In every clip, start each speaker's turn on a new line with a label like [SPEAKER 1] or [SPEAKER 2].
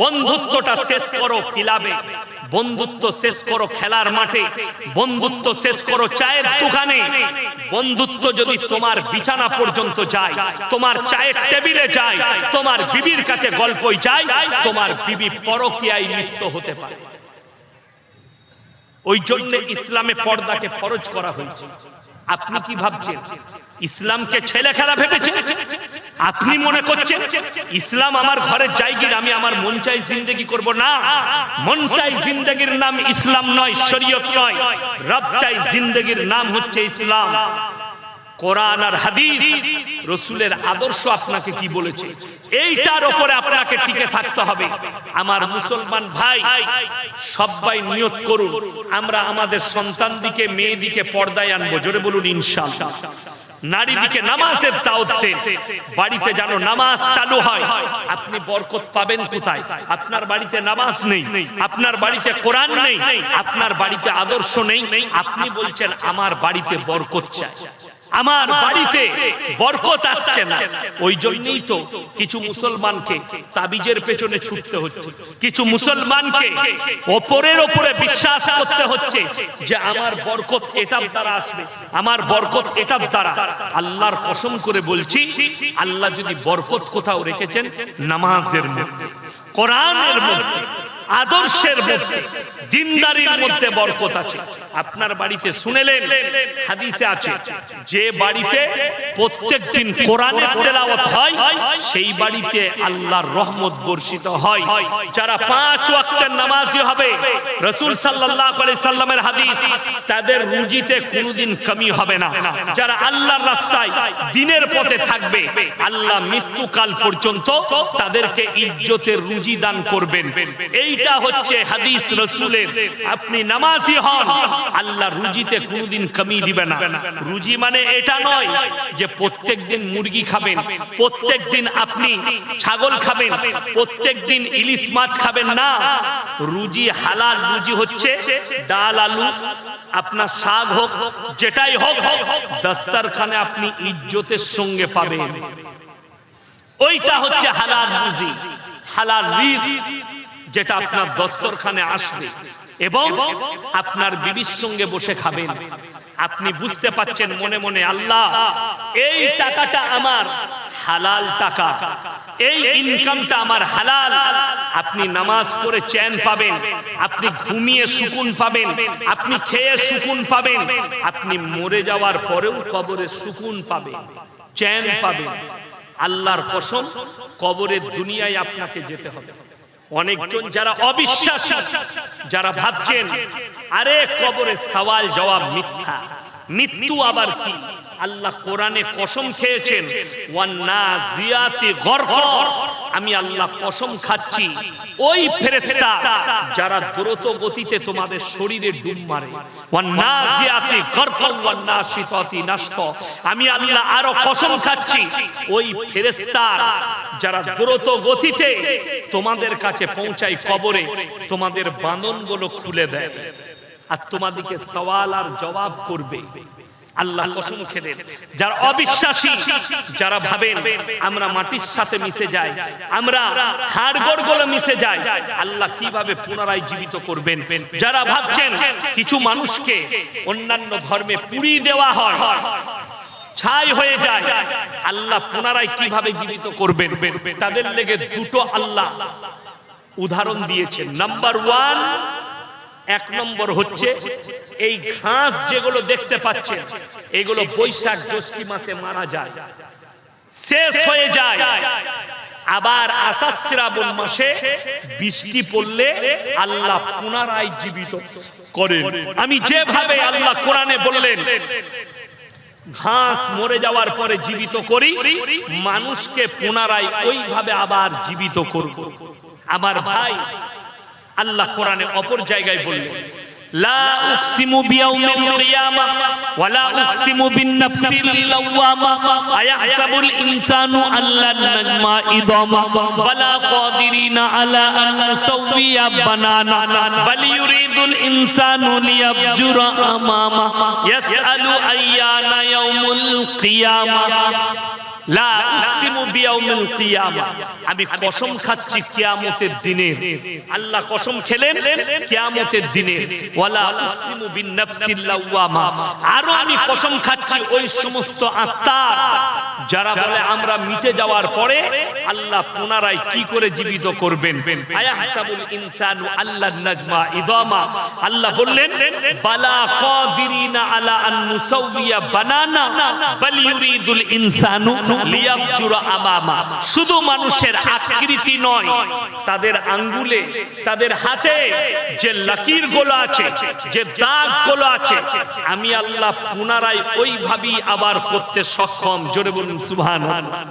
[SPEAKER 1] বন্ধুত্বটা শেষ করো ক্লাবে, বন্ধুত্ব শেষ করো খেলার মাঠে, বন্ধুত্ব শেষ করো চায়ের দোকানে। বন্ধুত্ব যদি তোমার বিছানা পর্যন্ত যায়, তোমার চায়ের টেবিলে যায়, তোমার বিবির কাছে গল্পই যায়, তোমার বিবি পরকীয়ায় লিপ্ত হতে পারে। ওই জন্য ইসলামে পর্দাকে ফরজ করা হয়েছে। আপনি কি ভাবছেন ইসলামকে ছেলে খেলা ভেবেছেন? আপনি মনে করছেন ইসলাম আমার ঘরের জায়গা, আমি আমার মন চাই জিন্দেগি করব? না, মন চাই জিন্দেগির নাম ইসলাম নয়, শরীয়ত নয়। রব চাই জিন্দেগির নাম হচ্ছে ইসলাম। কোরআন আর হাদিস, রাসূলের আদর্শ আপনাকে কি বলেছে, এইটার উপরে আপনাকে টিকে থাকতে হবে। আমার মুসলমান ভাই, সবাই নিয়ত করুন, আমরা আমাদের সন্তানদিকে, মেয়েদিকে পর্দায় আনবো। জোরে বলুন ইনশাআল্লাহ। নারীদিকে নামাজের দাওয়াত দেন, বাড়িতে যেন নামাজ চালু হয়। আপনি বরকত পাবেন কোথায়? আপনার বাড়িতে নামাজ নেই, আপনার বাড়িতে কোরআন নেই, আপনার বাড়িতে আদর্শ নেই। আপনি বলছেন আমার বাড়িতে বরকত চাই, আমার বাড়িতে বরকত আসছে না। ওই জন্যই তো কিছু মুসলমানকে তাবিজের পেছনে ছুটতে হচ্ছে, কিছু মুসলমানকে ওপরের ওপরে বিশ্বাস করতে হচ্ছে যে আমার বরকত এটার দ্বারা আসবে, আমার বরকত এটার দ্বারা। আল্লাহর কসম করে বলছি, আল্লাহ যদি বরকত কোথাও রেখেছেন, নামাজের মধ্যে, কোরআনের মধ্যে, আদর্শের মধ্যে, দিনদারির মধ্যে বরকত আছে। আপনার বাড়িতে শুনেলেন, হাদিসে আছে, যে বাড়িতে প্রত্যেকদিন কোরআনের তেলাওয়াত হয়, সেই বাড়িতে আল্লাহর রহমত বর্ষিত হয়। যারা 5 ওয়াক্তের নামাজি হবে, রাসূল সাল্লাল্লাহু আলাইহি সাল্লামের হাদিস, তাদের রুজিতে কোনোদিন কমি হবে না। যারা আল্লাহর রাস্তায় দিনের পথে থাকবে, আল্লাহ মৃত্যুকাল পর্যন্ত তাদেরকে ইজ্জতের রুজি দান করবেন। এইটা হচ্ছে হাদিস রাসূলের। আপনি নামাজি হন, আল্লাহ রুজিতে কোনোদিন কমি দিবে না। রুজি মানে এটা নয় যে প্রত্যেকদিন মুরগি খাবেন, প্রত্যেকদিন আপনি ছাগল খাবেন, প্রত্যেকদিন ইলিশ মাছ খাবেন না। রুজি হালাল রুজি হচ্ছে ডাল আলু, আপনার শাক হোক, যেটাই হোক, দস্তরখানে আপনি ইজ্জতের সঙ্গে পাবেন। ওইটা হচ্ছে হালাল রুজি, হালাল রিজক, যেটা আপনার দস্তরখানে আসবে এবং আপনার বিবির সঙ্গে বসে খাবেন। আপনি বুঝতে পাচ্ছেন মনে মনে, আল্লাহ এই টাকাটা আমার হালাল টাকা, এই ইনকামটা আমার হালাল। আপনি নামাজ পড়ে চैन পাবেন, আপনি ঘুমিয়ে সুকুন পাবেন, আপনি খেয়ে সুকুন পাবেন, আপনি মরে যাওয়ার পরেও কবরে সুকুন পাবেন, चैन পাবেন। আল্লাহর কসম, কবরের দুনিয়ায় আপনাকে যেতে হবে। অনেকজন যারা অবিশ্বাসী, যারা ভাবছেন আরে কবরে সওয়াল জবাব মিথ্যা, মৃত্যু আবার কি, আল্লাহ কোরআনে কসম খেয়েছেন, ওয়ান্নাজিয়াতি গরকা। আমি আল্লাহ কসম খাচ্ছি, ওই ফেরেশতা যারা দ্রুত গতিতে তোমাদের শরীরে ডুব মারে, ওয়ান্নাজিয়াতি গরকা ওয়ান্নাশিতাতি নাশতা। আমি আল্লাহ আরো কসম খাচ্ছি, ওই ফেরেশতা যারা দ্রুত গতিতে তোমাদের কাছে পৌঁছায় কবরে, তোমাদের বাঁধনগুলো খুলে দেয় আর তোমাদেরকে সওয়াল আর জবাব করবে। আল্লাহ কসম খেলেন, যারা অবিশ্বাসী, যারা ভাবেন আমরা মাটির সাথে মিশে যাই, আমরা হাড়গোড় গুলো মিশে যাই, আল্লাহ কিভাবে পুনরায় জীবিত করবেন। যারা ভাবছেন কিছু মানুষকে অন্যান্য ধর্মে পুড়িয়ে দেওয়া হয়, ছাই হয়ে যায়, আল্লাহ পুনরায় কিভাবে জীবিত করবেন, তাদের লেগে দুটো আল্লাহ উদাহরণ দিয়েছেন। নাম্বার 1, 1 নম্বর হচ্ছে এই ঘাস যেগুলো দেখতে পাচ্ছেন, এগুলো বৈশাখ জ্যৈষ্ঠ মাসে মারা যায়, শেষ হয়ে যায়। আবার আষাঢ় শ্রাবণ মাসে বৃষ্টি পড়লে আল্লাহ পুনরায় জীবিত করেন। আমি যেভাবে আল্লাহ কোরআনে বললেন ঘাস মরে যাওয়ার পরে জীবিত করি, মানুষকে পুনরায় ওইভাবে আবার জীবিত করব। আমার ভাই, আল্লাহ কোরআনে অপর জায়গায় বললেন, লা উকসিমু বিয়াউমিল কিয়ামা ওয়া লা উকসিমু বিন-নাফসিল লাওয়ামা আয়াহসাবুল ইনসানু আল্লান নাজমা ইদামা বালা কাদিরিনা আলা আন নুসাওয়িয়া বানানা বাল ইউরিদুল ইনসানু লিয়াবজুরা আমামা ইয়াসআলু আইয়ানা ইয়াউমুল কিয়ামা। লা উকসিমু বিয়াউমিল কিয়ামা, আমি কসম খাচ্ছি কিয়ামতের দিনের। আল্লাহ কসম খেলেন কিয়ামতের দিনের। ওয়ালা উকসিমু বিন নাফসিল লাওয়ামা, আরো আমি কসম খাচ্ছি ওই সমস্ত আত্মার যারা বলে আমরা মিটে যাওয়ার পরে আল্লাহ পুনরায় কি করে জীবিত করবেন। আয়াহসাবুল ইনসানু আল্লাহ নাজমা ইদামা, আল্লাহ বললেন বালা কাদিরিনা আলা আন নুসাউইয়া বানানা বাল ইউরিদুল ইনসানু লিয়াফজুরা আমামা। শুধু মানুষের আকৃতি নয়, তাদের আঙ্গুলে, তাদের হাতে যে লাকির গুলো আছে, যে দাগ গুলো আছে, আমি আল্লাহ পুনরায় ওইভাবেই আবার করতে সক্ষম। জোরে বলুন সুবহানাল্লাহ।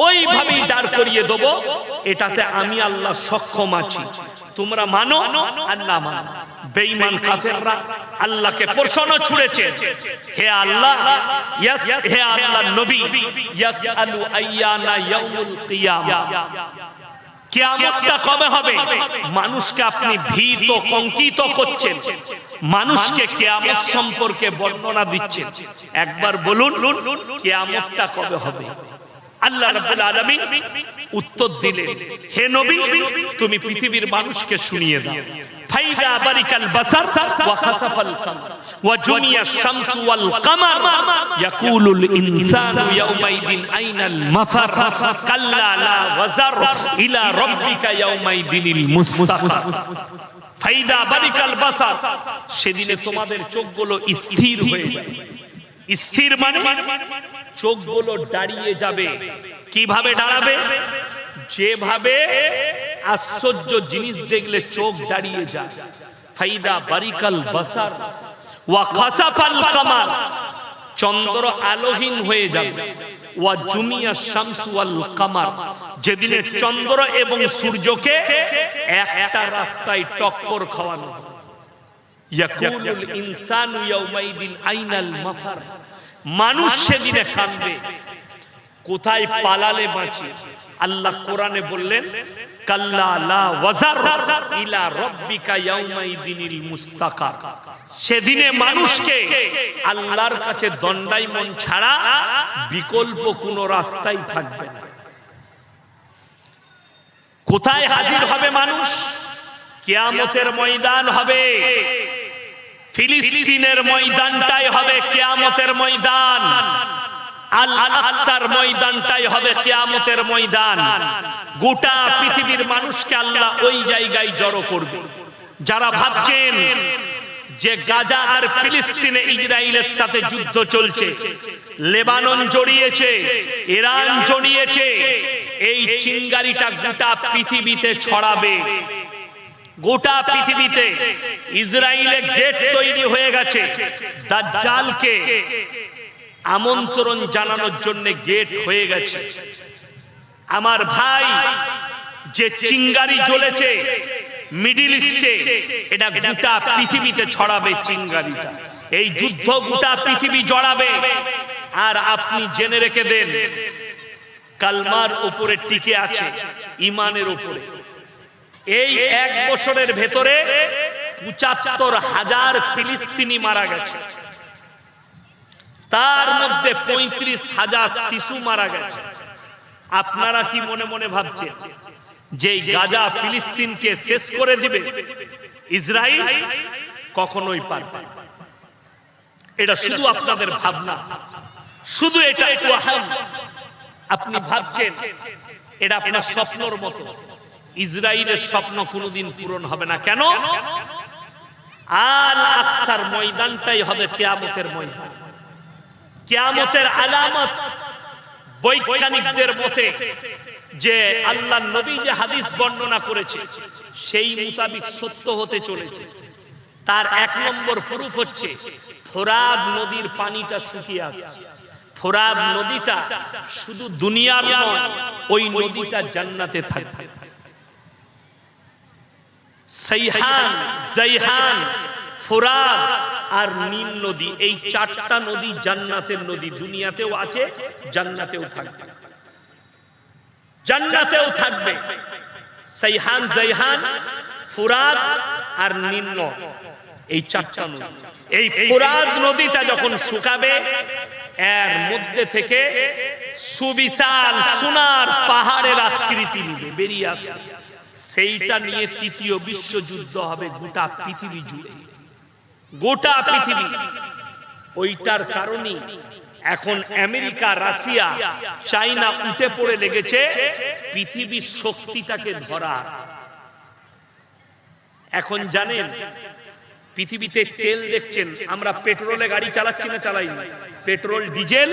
[SPEAKER 1] ওইভাবেই দাঁড় করিয়ে দেব, এটাতে আমি আল্লাহ সক্ষম আছি। তোমরা মানো আর না মানো। বেঈমান কাফেররা আল্লাহকে প্রশ্ন ছুড়েছে, হে আল্লাহ, হে আল্লাহর নবী, ইয়াসআলু আইয়ানা ইয়াউমুল কিয়ামা, কিয়ামতটা কবে হবে? মানুষকে আপনি ভীত কঙ্কিত করছেন, মানুষকে কিয়ামত সম্পর্কে বর্ণনা দিচ্ছেন। একবার বলুন কিয়ামতটা কবে হবে? আল্লাহ রাব্বুল আলামিন উত্তর দিলেন, হে নবী, তুমি পৃথিবীর মানুষকে শুনিয়ে দাও। ফাইদা বারিকাল বাসার ওয়া খাসাফাল কামার ওয়া জুমিয়াশ শামসু ওয়াল কামার ইয়াকুলুল ইনসানু ইয়াউমাইদিন আইনাল মাফার কাল্লা লা ওয়াজার ইলা রাব্বিকা ইয়াউমাইদিনিল মুস্তাকার। ফাইদা বারিকাল বাসার, সেদিনে তোমাদের চোখগুলো স্থির হয়ে যাবে। স্থির মানে চোখগুলো দাঁড়িয়ে যাবে। কিভাবে দাঁড়াবে? যেভাবে আশ্চর্য জিনিস দেখলে চোখ দাঁড়িয়ে যায়। ফাইদা বারিকাল বাসার ওয়া খাসাফাল কামার, চন্দ্র আলোহীন হয়ে যাবে। ওয়া জুমিয়াশ শামসু ওয়াল কামার, যেদিনে চন্দ্র এবং সূর্যকে একটা রাস্তায় টক্কর খাওয়ানো হবে। ইয়াকুলুল ইনসানু ইয়াউমাইদিন আইনাল মাফার, মানুষ সেদিনে কাঁদবে, কোথায় পালালে বাঁচি। আল্লাহ কোরআনে বললেন কাল্লা লা ওয়াজার ইলা রাব্বিকা ইয়াউমাইদিনিল মুস্তাকার, সেদিনে মানুষকে আল্লাহর কাছে দণ্ডায়মন ছাড়া বিকল্প কোনো রাস্তাই থাকবে না। কোথায় হাজির হবে মানুষ? কিয়ামতের ময়দান হবে। ফিলিস্তিনের ময়দানটাই হবে কিয়ামতের ময়দান। আল আকসার ময়দানটাই হবে কিয়ামতের ময়দান। গোটা পৃথিবীর মানুষকে আল্লাহ ওই জায়গায় জড়ো করবে। যারা ভাবছেন যে গাজা আর ফিলিস্তিনে ইসরায়েলের সাথে যুদ্ধ চলছে, লেবানন জড়িয়েছে, ইরান জড়িয়েছে, এই চিঙ্গারিটা গোটা পৃথিবীতে ছড়াবে। গোটা পৃথিবীতে ইসরায়েলের গেট তৈরি হয়ে গেছে। দাজ্জালকে আমন্ত্রণ জানানোর জন্য গেট হয়ে গেছে। আমার ভাই, যে চিঙ্গারি জ্বলেছে মিডিল ইস্টে, এটা গোটা পৃথিবীতে ছড়াবে চিঙ্গারিটা। এই যুদ্ধ গোটা পৃথিবী জড়াবে। আর আপনি জেনে রেখে দেন, কালমার উপরে টিকে আছে, ইমানের উপরে। এই এক বছরের ভেতরে ৭৫,০০০ ফিলিস্তিনি মারা গেছে, তার মধ্যে ৩৫,০০০ শিশু মারা গেছে। আপনারা কি মনে মনে ভাবছেন যে গাজা ফিলিস্তিনকে শেষ করে দিবে ইসরায়েল? কখনোই পারবে না। এটা শুধু আপনাদের ভাবনা, শুধু এটা ওয়াহাম। আপনি ভাবছেন এটা আপনার স্বপ্নর মতো। ইসরায়েলের স্বপ্ন কোনোদিন পূরণ হবে না। কেন? আল আকসার ময়দানটাই হবে কিয়ামতের ময়দান। কিয়ামতের আলামত বৈজ্ঞানিকদের মতে যে আল্লাহর নবী যে হাদিস বর্ণনা করেছে সেই মোতাবেক সত্য হতে চলেছে। তার এক নম্বর প্রুফ হচ্ছে ফোরাত নদীর পানিটা শুকিয়ে আসছে। ফোরাত নদীটা শুধু দুনিয়ার নয়, ওই নদীটা জান্নাতে থাকবে। সাইহান, জাইহান, ফোরাত আর নীল নদী, এই চারটা নদী জান্নাতের নদী। দুনিয়াতেও আছে, জান্নাতেও থাকবে। জান্নাতেও থাকবে সাইহান, জাইহান, ফোরাত আর নীল নদ, এই চারটা নদী। এই ফোরাত নদীটা যখন শুকাবে, এর মধ্যে থেকে সুবিশাল সোনার পাহাড়ের আকৃতি নিবে, বেরিয়ে আসবে। সেইটা নিয়ে তৃতীয় বিশ্বযুদ্ধ হবে গোটা পৃথিবী জুড়ে, গোটা পৃথিবী। ওইটার কারণে এখন আমেরিকা, রাশিয়া, চায়না উঠে পড়ে লেগেছে পৃথিবীর শক্তিটাকে ধরা। এখন জানেন পৃথিবীতে তেল দেখছেন, আমরা পেট্রোলে গাড়ি চালাচ্ছি না, চালাই না, পেট্রোল ডিজেল।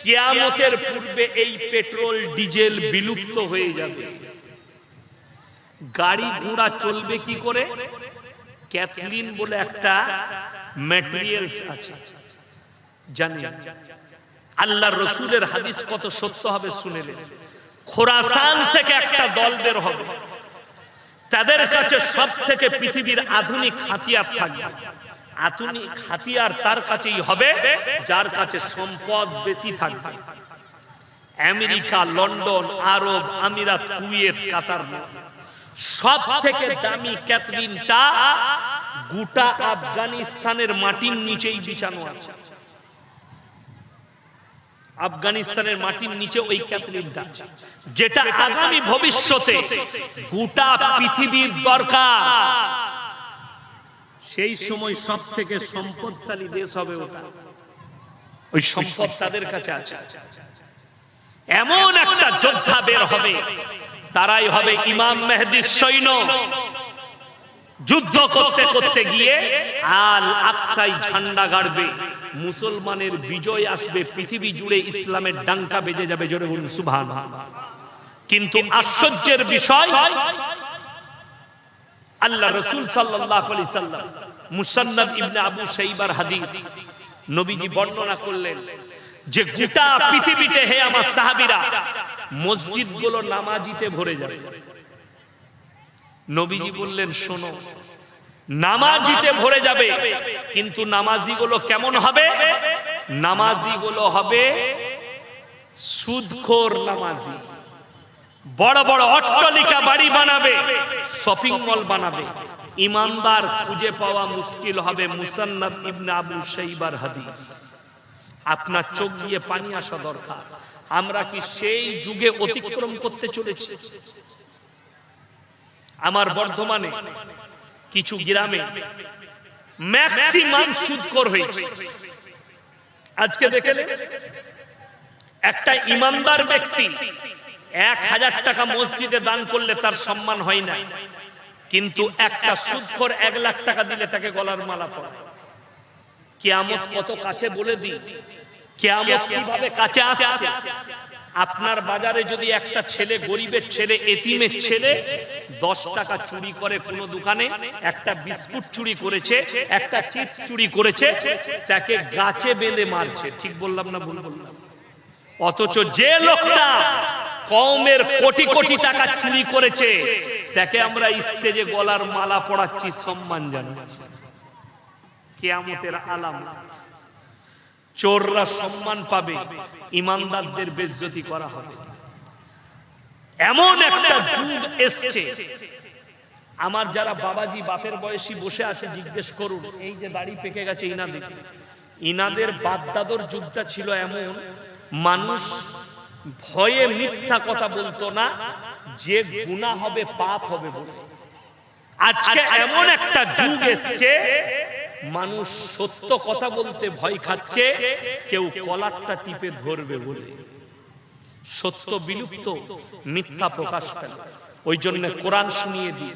[SPEAKER 1] কিয়ামতের পূর্বে এই পেট্রোল ডিজেল বিলুপ্ত হয়ে যাবে। গাড়ি ঘোড়া চলবে কি করে? ক্যাথলিন বলে একটা ম্যাটেরিয়ালস আছে, জানেন? আল্লাহর রাসূলের হাদিস কত সত্য হবে শুনেলেন। খোরাসান থেকে একটা দল বের হবে, তাদের কাছে সব থেকে পৃথিবীর আধুনিক হাতিয়ার থাকবে। আধুনিক হাতিয়ার তার কাছেই হবে যার কাছে সম্পদ বেশি থাকবে। আমেরিকা, লন্ডন, আরব আমিরাত, কুয়েত, কাতার, সব থেকে দামি ক্যাথলিনটা গোটা আফগানিস্তানের মাটির নিচেই বিছানো আছে। আফগানিস্তানের মাটির নিচে ওই ক্যাথলিনটা, যেটা আগামী ভবিষ্যতে গোটা পৃথিবীর দরকার। সেই সময় সব থেকে সম্পদশালী দেশ হবে ওটা, ওই সম্পদ তাদের কাছে আছে। এমন একটা যোদ্ধা বের হবে, তারাই হবে ইমাম মেহেদীর সৈন্য। যুদ্ধ করতে করতে গিয়ে আল আকসায় ঝান্ডা গাড়বে, মুসলমানের বিজয় আসবে, পৃথিবী জুড়ে ইসলামের ডাঙ্কা বেজে যাবে। জোরে বলুন সুবহানাল্লাহ। কিন্তু আশ্চর্যের বিষয়, আল্লাহ রাসূল সাল্লাল্লাহু আলাইহি সাল্লাম মুসান্নাদ ইবনে আবু শাইবার হাদিস নবীজি বর্ণনা করলেন যে গোটা পৃথিবীতে, হে আমার সাহাবীরা, মসজিদগুলো নামাজিতে ভরে যাবে। নবীজি বললেন, শোনো, নামাজিতে ভরে যাবে, কিন্তু নামাজিগুলো কেমন হবে? নামাজিগুলো হবে সুদখোর নামাজি। বড় বড় অট্টালিকা বাড়ি বানাবে, শপিং মল বানাবে, ইমানদার খুঁজে পাওয়া মুশকিল হবে। মুসান্নাদ ইবনে আবু শাইবার হাদিস। আপনার চোখ দিয়ে পানি আসা দরকার। আমরা কি সেই যুগে অতিক্রম করতে চলেছি? আমার বর্ধমানে কিছু গ্রামে ম্যাক্সিমাম সুদখোর হয়েছে। আজকে দেখলে একটা ইমানদার ব্যক্তি 1000 টাকা মসজিদে দান করলে তার সম্মান হয় না, কিন্তু একটা সুদখোর 1 লাখ টাকা দিলে তাকে গলার মালা পরায়। কিয়ামত কত কাছে বলে দিই, কিয়ামত কিভাবে কাছে আসছে। আপনার বাজারে যদি একটা ছেলে, গরিবের ছেলে, এতিমের ছেলে 10 টাকা চুরি করে কোনো দোকানে, একটা বিস্কুট চুরি করেছে, একটা চিপস চুরি করেছে, তাকে গাছে বেঁধে মারছে। ঠিক বললাম না ভুল বললাম? অথচ যে লোকটা কওমের কোটি কোটি টাকা চুরি করেছে, তাকে আমরা স্টেজে গলার মালা পরাচ্ছি, সম্মান জানাচ্ছি। কিয়ামতের আলামত। চোররা সম্মান পাবে, ইমানদারদের বেইজ্জতি করা হবে। এমন একটা যুগ এসছে। আমার যারা বাবাজি, বাপের বয়সী বসে আছে, জিজ্ঞেস করুন, এই যে দাড়ি পেকে গেছে ইনাদের বাপ দাদর যুগটা ছিল এমন, মানুষ ভয়ে মিথ্যা কথা বলতো না, যে গুনাহ হবে, পাপ হবে বলে। আজকে এমন একটা যুগ এসছে, মানুষ সত্য কথা বলতে ভয় খাচ্ছে, কেউ কলারটা টিপে ধরবে বলে। সত্য বিলুপ্ত, মিথ্যা প্রকাশ পেল। ওই জন্য কোরআন শুনিয়ে দিই,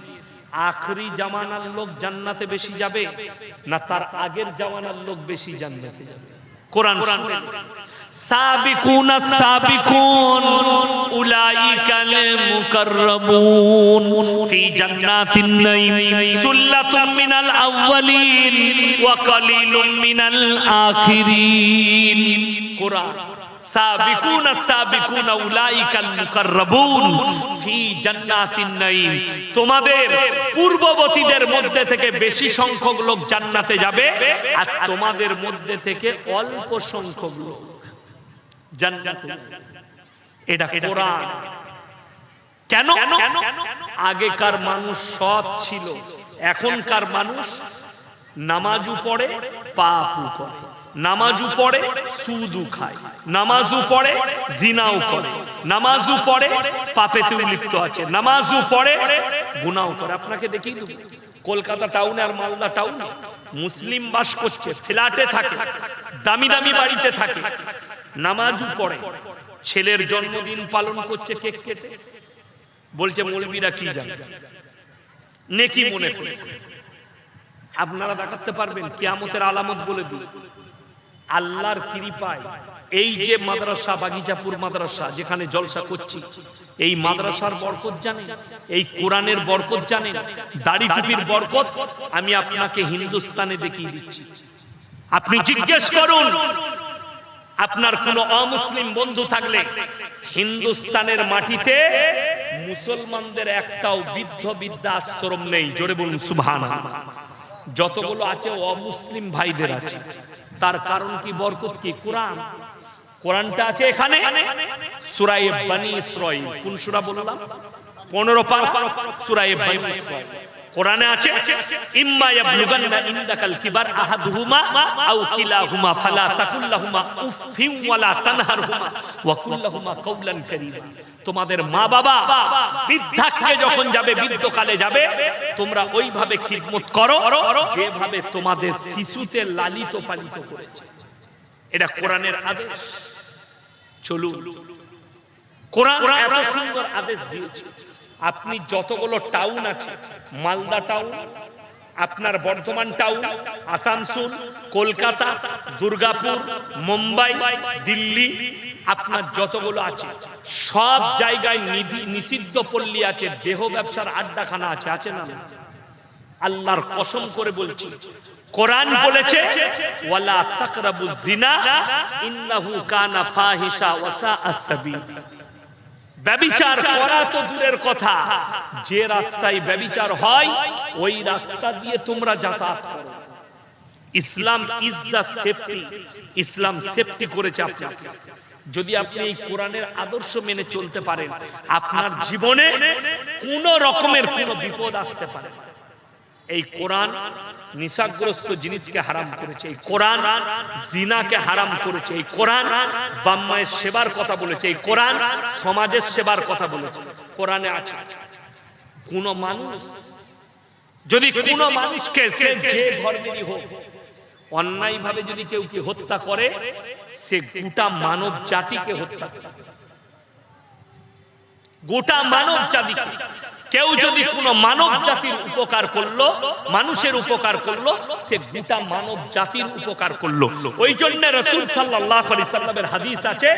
[SPEAKER 1] আখরি জামানার লোক জান্নাতে বেশি যাবে না তার আগের জামানার লোক বেশি জান্নাতে যাবে? কোরআন শুনেন। সাবিকুন সাবিকুন উলাইকাল মুকাররাবুন ফি জান্নাতিন নাঈম সুল্লাতুম মিনাল আউয়ালিন ওয়া কালিলুম মিনাল আখিরিন। কোরআন। সাবিকুন সাবিকুন উলাইকাল মুকাররাবুন ফি জান্নাতিন নাঈম। তোমাদের পূর্ববর্তীদের মধ্যে থেকে বেশি সংখ্যক লোক জান্নাতে যাবে, আর তোমাদের মধ্যে থেকে অল্প সংখ্যক লোক জান্নাতে। এটা কোরআন। কেন? আগেকার মানুষ সৎ ছিল, এখনকার মানুষ নামাজও পড়ে, পাপও করে। নামাজও পড়ে সুদও খায়, নামাজও পড়ে জিনাও করে, নামাজও পড়ে পাপেতেও লিপ্ত আছে, নামাজও পড়ে গুনাহও করে। আপনাকে দেখিয়ে দেব কলকাতা টাউনে আর মালদা টাউনে মুসলিম বাস করছে, ফ্ল্যাটে থাকে, দামি দামি বাড়িতে থাকে, নামাজও পড়ে, ছেলের জন্মদিন পালন করছে কেক কেটে, বলছে মৌলবীরা কি জানে, নেকি মনে করে। আপনারা দেখাতে পারবেন কিয়ামতের আলামত বলে দিই। আল্লাহর কৃপায় এই যে মাদ্রাসা বাগিচাপুর মাদ্রাসা যেখানে জলসা করছি, এই মাদ্রাসার বরকত জানেন, এই কোরআনের বরকত জানেন, দাড়ি টুপির বরকত আমি আপনাকে হিন্দুস্তানে দেখিয়ে দিচ্ছি। আপনি জিজ্ঞেস করুন আপনার কোন অমুসলিম বন্ধু থাকলে, হিন্দুস্তানের মাটিতে মুসলমানদের একটাও বৃদ্ধ বৃদ্ধাশ্রম নেই। জোরে বলুন সুবহানাল্লাহ। যতগুলো আছে অমুসলিম ভাইদের আছে। তার কারণ কি? বরকত কি? কোরআন। কোরআনটা আছে এখানে সূরা বনী ইসরাঈল। কোন সূরা বললাম? 15 পারা সূরা বনী ইসরাঈল। কোরআনে আছে ইম্মা ইয়াবলুগান্না ইনদাকাল কিবার আহাদুহুমা আও কিলাহুমা ফালা তাকুল লাহুমা উফফিন ওয়ালা তানহারহুমা ওয়া কুল লাহুমা কাওলান কারীমা। তোমাদের মা বাবা বৃদ্ধাক্যে যখন যাবে, বৃদ্ধকালে যাবে, তোমরা ওইভাবে খিদমত করো যেভাবে তোমাদের শিশুতে লালিত পালিত করেছে। এটা কোরআনের আদেশ। চলুন, কোরআন এত সুন্দর আদেশ দিয়েছে। আপনি যতগুলো টাউন আছে, মালদা টাউন, আপনার বর্ধমান টাউন, আসানসোল, কলকাতা, দুর্গাপুর, মুম্বাই, দিল্লি, আপনার যতগুলো আছে সব জায়গায় নিষিদ্ধ পল্লী আছে, দেহ ব্যবসার আড্ডাখানা আছে, আছে না? আল্লাহর কসম করে বলছি, কোরআন বলেছে ওয়ালা তাকরাবুজ জিনা ইন্নাহু কানা ফাহিশা ওয়া সাআ সাবিল। ব্যভিচার করা তো দূরের কথা, যে রাস্তায় ব্যভিচার হয় ওই রাস্তা দিয়ে তোমরা যাতায়াত করো। Islam is the safety. Islam safety করেছে আপনাকে। যদি আপনি এই কোরআনের আদর্শ মেনে চলতে পারেন, আপনার জীবনে কোনো রকমের কোনো বিপদ আসতে পারে। এই কোরআন নিশাগ্রস্ত জিনিসকে হারাম করেছে, এই কোরআন জিনাকে হারাম করেছে, এই কোরআন বাম্মায়ের সেবার কথা বলেছে, এই কোরআন সমাজের সেবার কথা বলেছে। কোরআনে আছে কোন মানুষ যদি কোন মানুষকে, সে যে ধর্মেরই হোক, অন্যায় ভাবে যদি কেউ কি হত্যা করে, সে গোটা মানব জাতিকে হত্যা করে। গোটা মানব জাতিকে। কেউ যদি কোন মানব জাতির উপকার করলো, মানুষের উপকার করলো, সে গোটা মানব জাতির উপকার করলো। ওই জন্য রাসূল সাল্লাল্লাহু আলাইহি সাল্লামের হাদিস আছে,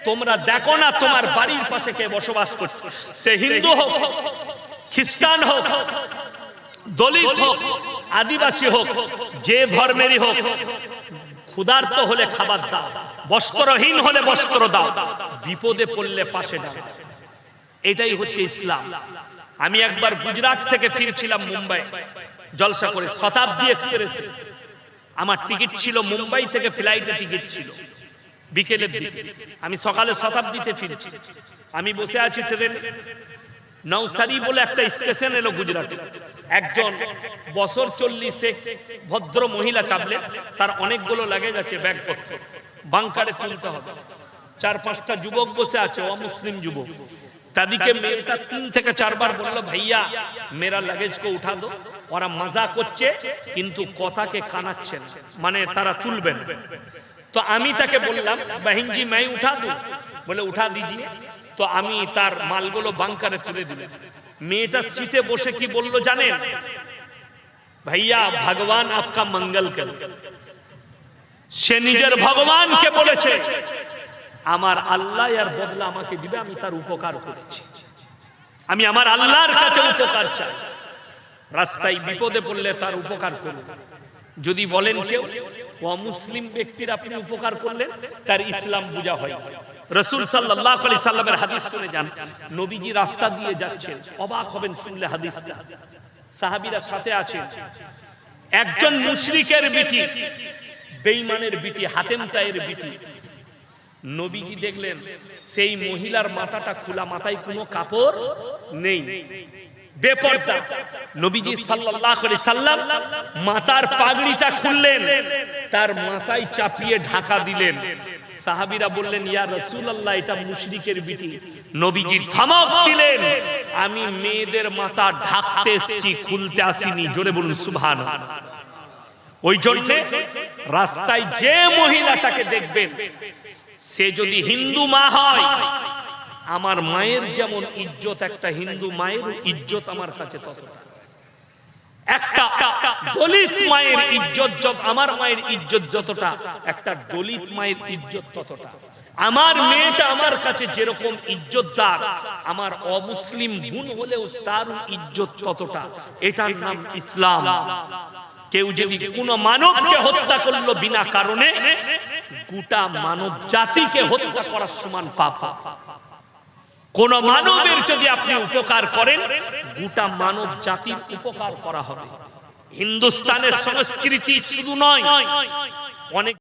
[SPEAKER 1] তোমরা দেখো না তোমার বাড়ির পাশে কে বসবাস করছে, সে হিন্দু হোক, খ্রিস্টান হোক, দলিত হোক, আদিবাসী হোক, যে ধর্মেরই হোক, ক্ষুধার্ত হলে খাবার দাও, বস্ত্রহীন হলে বস্ত্র দাও, বিপদে পড়লে পাশে দাও। এটাই হচ্ছে ইসলাম। আমি একবার গুজরাট থেকে ফিরছিলাম মুম্বাই জলসা করে, শতাব্দী এক্সপ্রেসে। আমার টিকিট ছিল মুম্বাই থেকে, ফ্লাইটে টিকিট ছিল বিকেলের দিকে। আমি সকালে শতাব্দীতে ফিরছি। আমি বসে আছি ট্রেনে। নওসারি বলে একটা স্টেশন এলো গুজরাটে। একজন বছর 40 ভদ্র মহিলা চাপলেন, তার অনেকগুলো লাগেজ আছে, ব্যাগপত্র বাংকারে তুলতে হবে। 4-5টা যুবক বসে আছে, অমুসলিম যুবক। তাদেরকে মেয়েটা 3 থেকে 4 বার বলল, ভাইয়া মেরা লাগেজ কো উঠা দো। ওরা মজা করছে কিন্তু কথাকে কানাচ্ছে না, মানে তারা তুলবেন। তো আমি তাকে বললাম, বহন জি मैं उठा दूं? বলে উঠা দিজিয়ে। তো আমি তার মালগুলো বাংকারে তুলে দিলাম। মেয়েটা সিটে বসে কি বললো জানেন? ভাইয়া ভগবান আপকা মঙ্গল করে। সে নিজের ভগবানকে বলেছে, আমার আল্লাহ এর বদলা আমাকে দিবে, আমি তার উপকার করেছি, আমি আমার আল্লাহর কাছে উপকার চাই। রাস্তায় বিপদে পড়লে তার উপকার করুন। যদি বলেন কেউ অমুসলিম ব্যক্তির আপনি উপকার করলেন, তার ইসলাম বুঝা হয়। রাসূল সাল্লাল্লাহু আলাইহি সাল্লামের হাদিস শুনে যান। নবীজি রাস্তা দিয়ে যাচ্ছেন, অবাক হবেন শুনলে হাদিসটা। সাহাবীরা সাথে আছেন। একজন মুশরিকের বিটি, বেঈমানের বিটি, হাতেম তায়ের বিটি। নবীজি দেখলেন সেই মহিলার মাথাটা খোলা, মাথায় কোনো কাপড় নেই। বেপরদা। নবীজি সাল্লাল্লাহু আলাইহি সাল্লাম মাথার পাগড়িটা খুললেন, তার মাথায় চাপিয়ে ঢাকা দিলেন। সাহাবীরা বললেন, ইয়া রাসূলুল্লাহ, এটা মুশরিকের বিটি। নবীজি ধমক দিলেন, আমি মেয়েদের মাথা ঢাকতে এসেছি, খুলতে আসিনি। জোরে বলুন সুবহানাল্লাহ। ওই জন্য রাস্তায় যে মহিলাটাকে দেখবেন, সে যদি হিন্দু মা হয়, আমার মায়ের যেমন ইজ্জত, একটা হিন্দু মায়ের ইজ্জত আমার কাছে ততটা। একটা দলিত মায়ের ইজ্জত যত, আমার মায়ের ইজ্জত যতটা, একটা দলিত মায়ের ইজ্জত ততটা। আমার মেয়েটা আমার কাছে যেরকম ইজ্জতদার, আমার অমুসলিম বোন হলেও তার ইজ্জত ততটা। এটার নাম ইসলাম। কেউ যদি কোন মানবকে হত্যা করলো বিনা কারণে, গোটা মানব জাতিকে হত্যা করার সমান পাপ। কোন মানবের যদি আপনি উপকার করেন, গোটা মানব জাতির উপকার করা হবে। হিন্দুস্তানের সংস্কৃতি শুধু নয়, অনেক